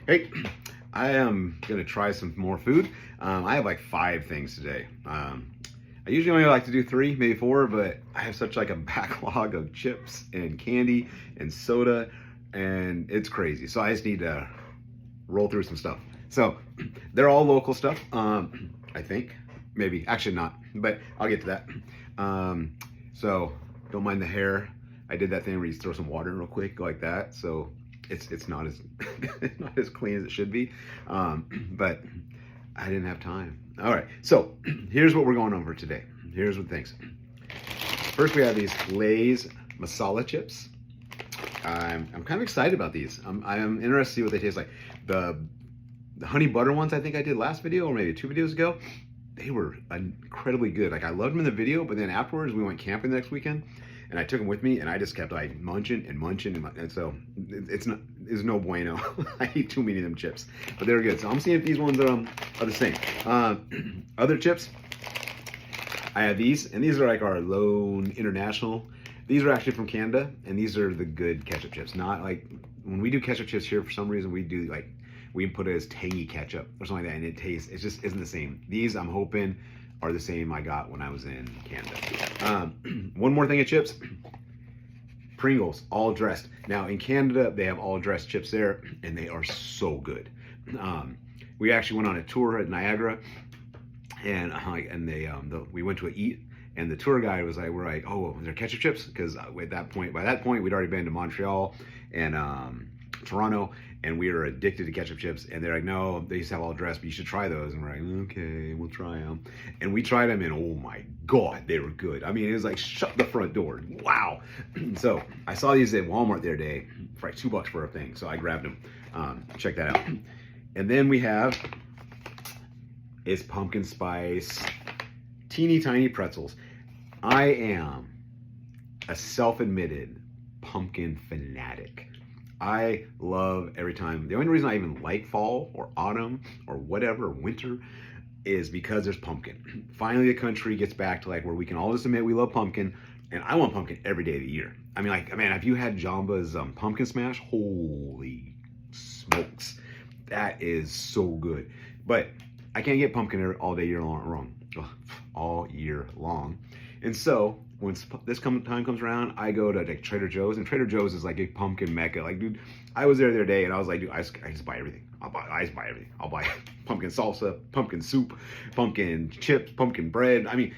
Hey, I am gonna try some more food. I have like 5 things today. I usually only like to do 3, maybe 4, but I have such like a backlog of chips and candy and soda, and it's crazy. So I just need to roll through some stuff. So they're all local stuff. I think maybe actually not, but I'll get to that. So don't mind the hair. I did that thing where you throw some water in real quick, like that. So it's not as not as clean as it should be, but I didn't have time. All right, so here's what we're going over today. Here's what things. First, we have these Lay's masala chips. I'm kind of excited about these. I am interested to see what they taste like. The honey butter ones I think I did last video or maybe 2 videos ago, they were incredibly good. Like I loved them in the video, but then afterwards we went camping the next weekend and I took them with me and I just kept like munching and so it's no bueno. I eat too many of them chips, but they're good. So I'm seeing if these ones are the same. Other chips, I have these, and these are like our Lone International. These are actually from Canada, and these are the good ketchup chips. Not like when we do ketchup chips here, for some reason we do like we put it as tangy ketchup or something like that, and it just isn't the same. These I'm hoping are the same I got when I was in Canada. One more thing of chips. Pringles, all dressed. Now in Canada, they have all dressed chips there, and they are so good. We actually went on a tour at Niagara, and we went to eat, and the tour guide was like, we're like, oh, is there ketchup chips? Because by that point, we'd already been to Montreal and Toronto, and we were addicted to ketchup chips. And they're like, no, they used to have all dressed, but you should try those. And we're like, okay, we'll try them. And we tried them, and oh my God, they were good. I mean, it was like, shut the front door. Wow. So I saw these at Walmart the other day for like $2 for a thing. So I grabbed them. Check that out. And then we have is pumpkin spice, teeny tiny pretzels. I am a self-admitted pumpkin fanatic. I love every time. The only reason I even like fall or autumn or whatever, winter, is because there's pumpkin. Finally, the country gets back to like where we can all just admit we love pumpkin, and I want pumpkin every day of the year. I mean, like, man, have you had Jamba's pumpkin smash? Holy smokes, that is so good. But I can't get pumpkin all day year long, all year long. And so when this time comes around, I go to like Trader Joe's, and Trader Joe's is like a pumpkin mecca. Like, dude, I was there the other day, and I was like, dude, I just buy everything. I just buy everything. I'll buy pumpkin salsa, pumpkin soup, pumpkin chips, pumpkin bread. I mean,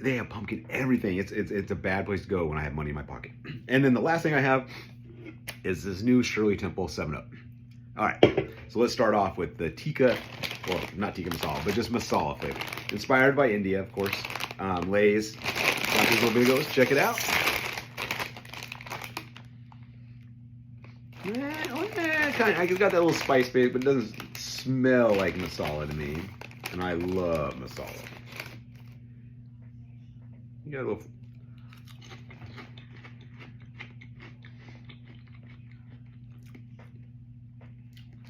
they have pumpkin everything. It's a bad place to go when I have money in my pocket. And then the last thing I have is this new Shirley Temple 7-Up. All right, so let's start off with the tikka, well, not tikka masala, but just masala flavor. Inspired by India, of course. Lay's. Got these little videos. Check it out. I got that little spice base, but it doesn't smell like masala to me. And I love masala. You got a little.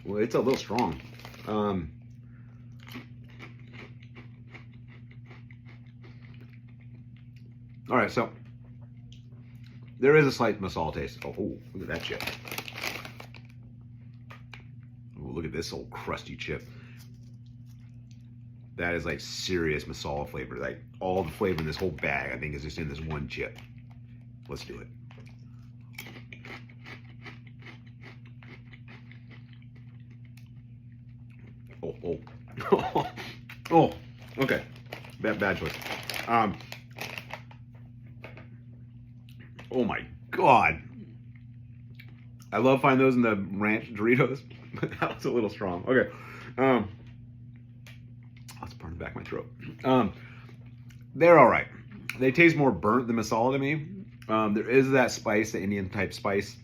Well, it's a little strong. All right, so there is a slight masala taste. Oh, look at that chip. Oh, look at this old crusty chip. That is like serious masala flavor. Like all the flavor in this whole bag, I think, is just in this one chip. Let's do it. Oh, okay. Bad choice. Oh my God. I love finding those in the ranch Doritos, but that was a little strong. Okay. That's part of the back of my throat. They're all right. They taste more burnt than masala to me. There is that spice, the Indian type spice,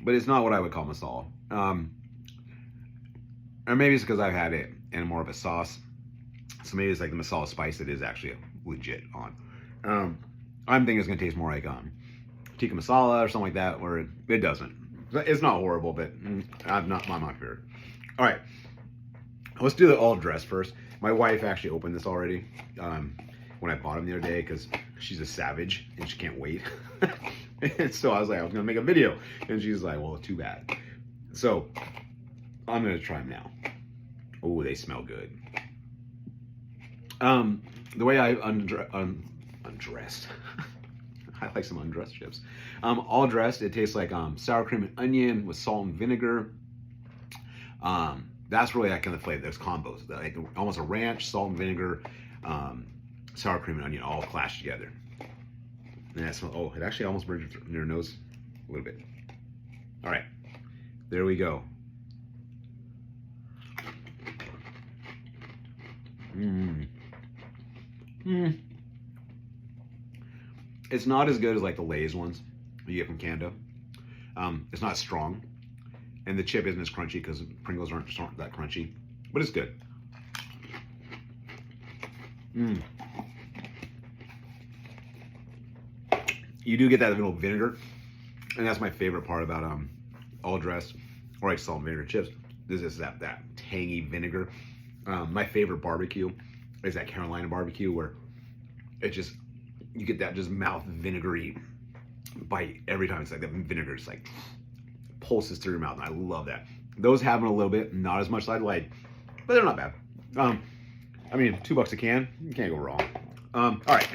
but it's not what I would call masala. Or maybe it's because I've had it in more of a sauce. So maybe it's like the masala spice that is actually legit on. I'm thinking it's gonna taste more like tikka masala or something like that, where it doesn't. It's not horrible, but not my favorite. All right, let's do the all dressed first. My wife actually opened this already when I bought them the other day because she's a savage and she can't wait. And so I was like, I was gonna make a video, and she's like, well, too bad. So I'm gonna try them now. Oh, they smell good. The way I undressed, I like some undressed chips. All dressed, it tastes like sour cream and onion with salt and vinegar. That's really that kind of flavor. Those combos, like almost a ranch, salt and vinegar, sour cream and onion all clashed together. And that smells. Oh, it actually almost burns your nose a little bit. All right, there we go. It's not as good as like the Lay's ones you get from Canada. It's not strong, and the chip isn't as crunchy because Pringles aren't that crunchy, but it's good. You do get that little vinegar, and that's my favorite part about all dressed or like salt and vinegar chips. This is that tangy vinegar. My favorite barbecue is that Carolina barbecue where it just, you get that just mouth vinegary bite every time. It's like the vinegar just like pulses through your mouth, and I love that. Those have them a little bit, not as much as I'd like, but they're not bad. I mean, $2 a can, you can't go wrong. All right,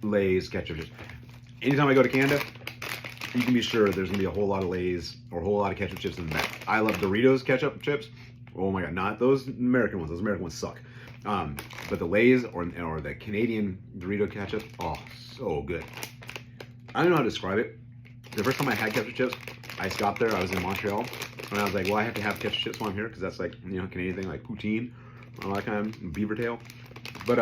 Lay's ketchup chips. Anytime I go to Canada, you can be sure there's gonna be a whole lot of Lay's or a whole lot of ketchup chips in the back. I love Doritos ketchup chips. Oh my God, not those American ones. Those American ones suck. But the Lay's or the Canadian Dorito ketchup, oh, so good. I don't know how to describe it. The first time I had ketchup chips, I stopped there. I was in Montreal, and I was like, well, I have to have ketchup chips while I'm here because that's like, you know, Canadian thing, like poutine, all that kind of beaver tail. But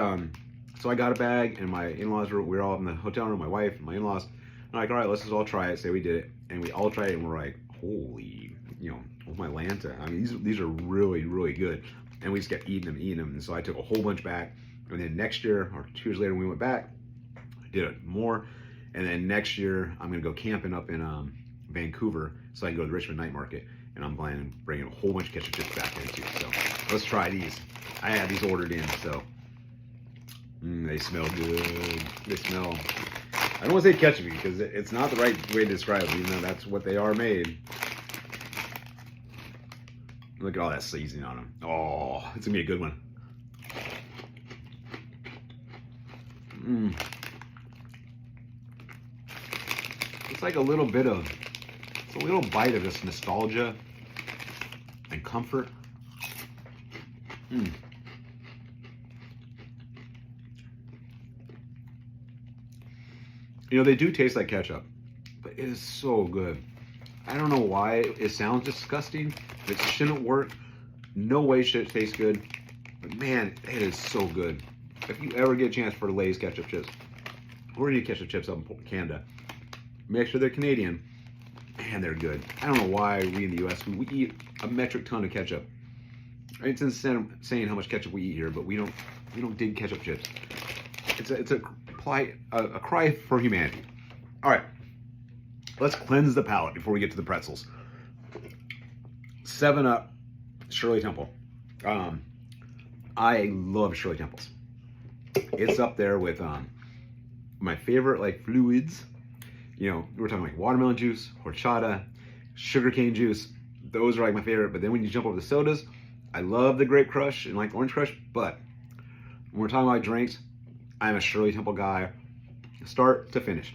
so I got a bag, and my in-laws we were all in the hotel room. My wife, and my in-laws. I'm like, all right, let's just all try it. Say we did it, and we all tried it, and we're like, holy, you know, oh my Lanta. I mean, these are really, really good. And we just kept eating them. And so I took a whole bunch back. And then next year, or 2 years later, when we went back, I did it more. And then next year, I'm gonna go camping up in Vancouver, so I can go to the Richmond night market. And I'm planning on bringing a whole bunch of ketchup chips back there too. So let's try these. I had these ordered in, so they smell good. They smell. I don't want to say ketchup because it's not the right way to describe them, even though that's what they are made. Look at all that seasoning on them. Oh, it's gonna be a good one. It's like a little bit of, it's a little bite of just nostalgia and comfort. You know, they do taste like ketchup, but it is so good. I don't know why it sounds disgusting. It shouldn't work. No way should it taste good. But man, it is so good. If you ever get a chance for Lay's ketchup chips, or any ketchup chips up in Canada, make sure they're Canadian. Man, they're good. I don't know why we in the US, we eat a metric ton of ketchup. It's insane how much ketchup we eat here, but we don't dig ketchup chips. It's a cry for humanity. All right, let's cleanse the palate before we get to the pretzels. 7-Up, Shirley Temple. I love Shirley Temples. It's up there with my favorite like fluids. You know, we're talking like watermelon juice, horchata, sugarcane juice. Those are like my favorite. But then when you jump over the sodas, I love the grape crush and like orange crush. But when we're talking about drinks, I'm a Shirley Temple guy, start to finish.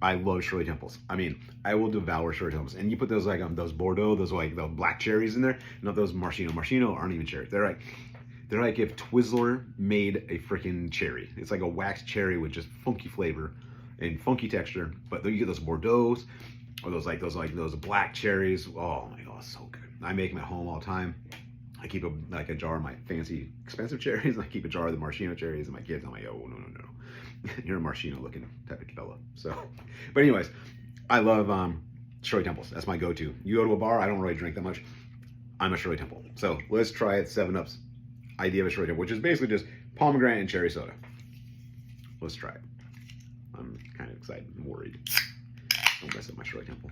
I love Shirley Temples. I mean, I will devour Shirley Temples. And you put those like those Bordeaux, those like the black cherries in there, not those maraschino. Maraschino aren't even cherries. They're like if Twizzler made a freaking cherry. It's like a waxed cherry with just funky flavor and funky texture. But then you get those Bordeaux or those black cherries. Oh my God, so good. I make them at home all the time. I keep a jar of my fancy expensive cherries, and I keep a jar of the maraschino cherries, and my kids, I'm like, oh, no. You're a maraschino looking type of fella. So, but anyways, I love Shirley Temples. That's my go-to. You go to a bar, I don't really drink that much. I'm a Shirley Temple. So let's try it. 7-Up's idea of a Shirley Temple, which is basically just pomegranate and cherry soda. Let's try it. I'm kind of excited and worried. Don't mess up my Shirley Temple.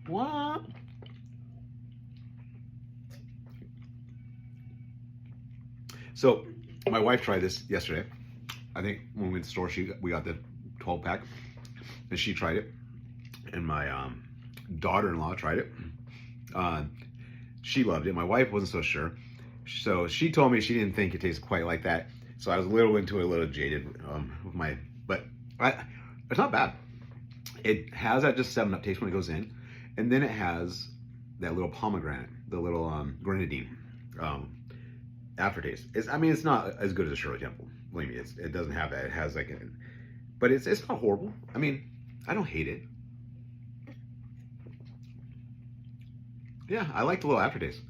What? So my wife tried this yesterday. I think when we went to the store, we got the 12 pack, and she tried it, and my daughter-in-law tried it. She loved it. My wife wasn't so sure, so she told me she didn't think it tasted quite like that. So I was a little into it, a little jaded with my, but it's not bad. It has that just 7-Up taste when it goes in, and then it has that little pomegranate, the little grenadine aftertaste. I mean, it's not as good as a Shirley Temple. Believe me, it doesn't have that. It has like, but it's not horrible. I mean, I don't hate it. Yeah, I like the little aftertaste.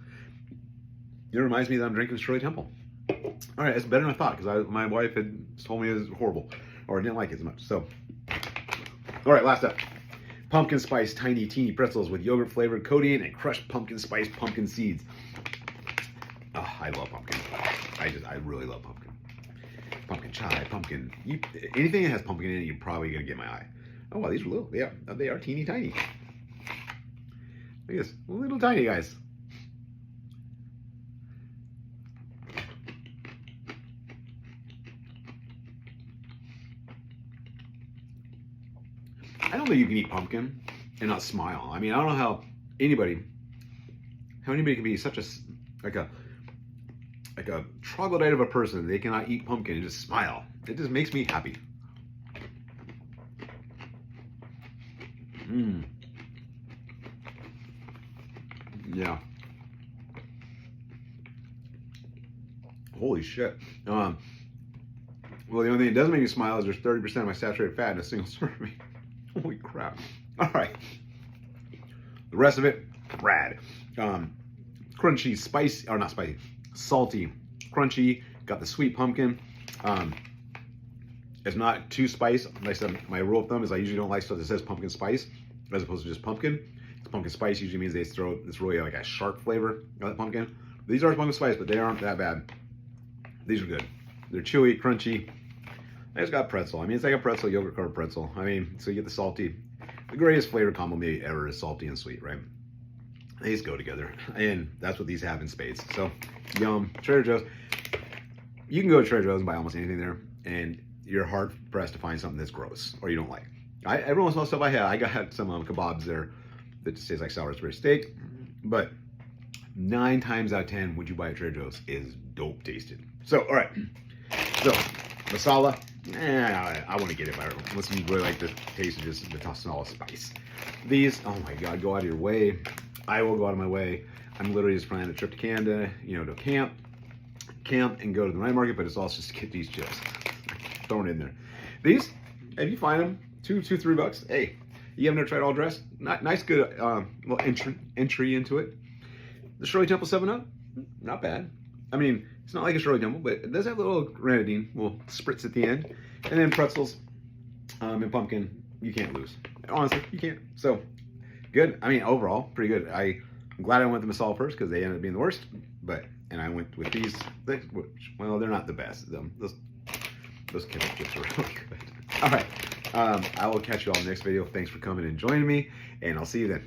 It reminds me that I'm drinking Shirley Temple. All right, it's better than I thought because my wife had told me it was horrible or didn't like it as much. So, all right, last up. Pumpkin spice tiny teeny pretzels with yogurt flavored coating and crushed pumpkin spice pumpkin seeds. Oh, I love pumpkin. I really love pumpkin. Pumpkin chai, pumpkin. Anything that has pumpkin in it, you're probably gonna get my eye. Oh wow, these are little. Yeah, they are teeny tiny. Look at this, little tiny guys. I don't think you can eat pumpkin and not smile. I mean, I don't know how anybody can be such a troglodyte of a person. They cannot eat pumpkin and just smile. It just makes me happy. Yeah. Holy shit. Well, the only thing that doesn't make me smile is there's 30% of my saturated fat in a single serving. Holy crap. All right. The rest of it, rad. Crunchy, spicy, or not spicy, salty, crunchy. Got the sweet pumpkin. It's not too spicy. Like I said, my rule of thumb is I usually don't like stuff that says pumpkin spice as opposed to just pumpkin. Pumpkin spice usually means they throw this really like a sharp flavor of that pumpkin. These are pumpkin spice, but they aren't that bad. These are good. They're chewy, crunchy. I just got pretzel. I mean, it's like a pretzel, yogurt covered pretzel. I mean, so you get the salty. The greatest flavor combo maybe ever is salty and sweet, right? They just go together, and that's what these have in spades. So, yum. Trader Joe's. You can go to Trader Joe's and buy almost anything there, and you're hard pressed to find something that's gross or you don't like. Every once in a while, stuff I got some kebabs there that just tastes like Salisbury steak, but 9 times out of 10, would you buy at Trader Joe's is dope tasting. So, all right. So, masala. I want to get it, but unless you really like the taste of just the masala spice. These, oh my God, go out of your way. I will go out of my way. I'm literally just planning a trip to Canada, to camp and go to the night market, but it's also just to get these chips. Thrown in there. These, if you find them, $2-3. Hey, you haven't tried All Dressed? Nice, good little entry into it. The Shirley Temple 7-Up, not bad. I mean, it's not like a Shirley Temple, but it does have a little grenadine, little spritz at the end. And then pretzels and pumpkin, you can't lose. Honestly, you can't. So, good. I mean, overall, pretty good. I'm glad I went with the masala first because they ended up being the worst. And I went with these, which, well, they're not the best. Those ketchup chips are really good. All right. I will catch you all in the next video. Thanks for coming and joining me, and I'll see you then.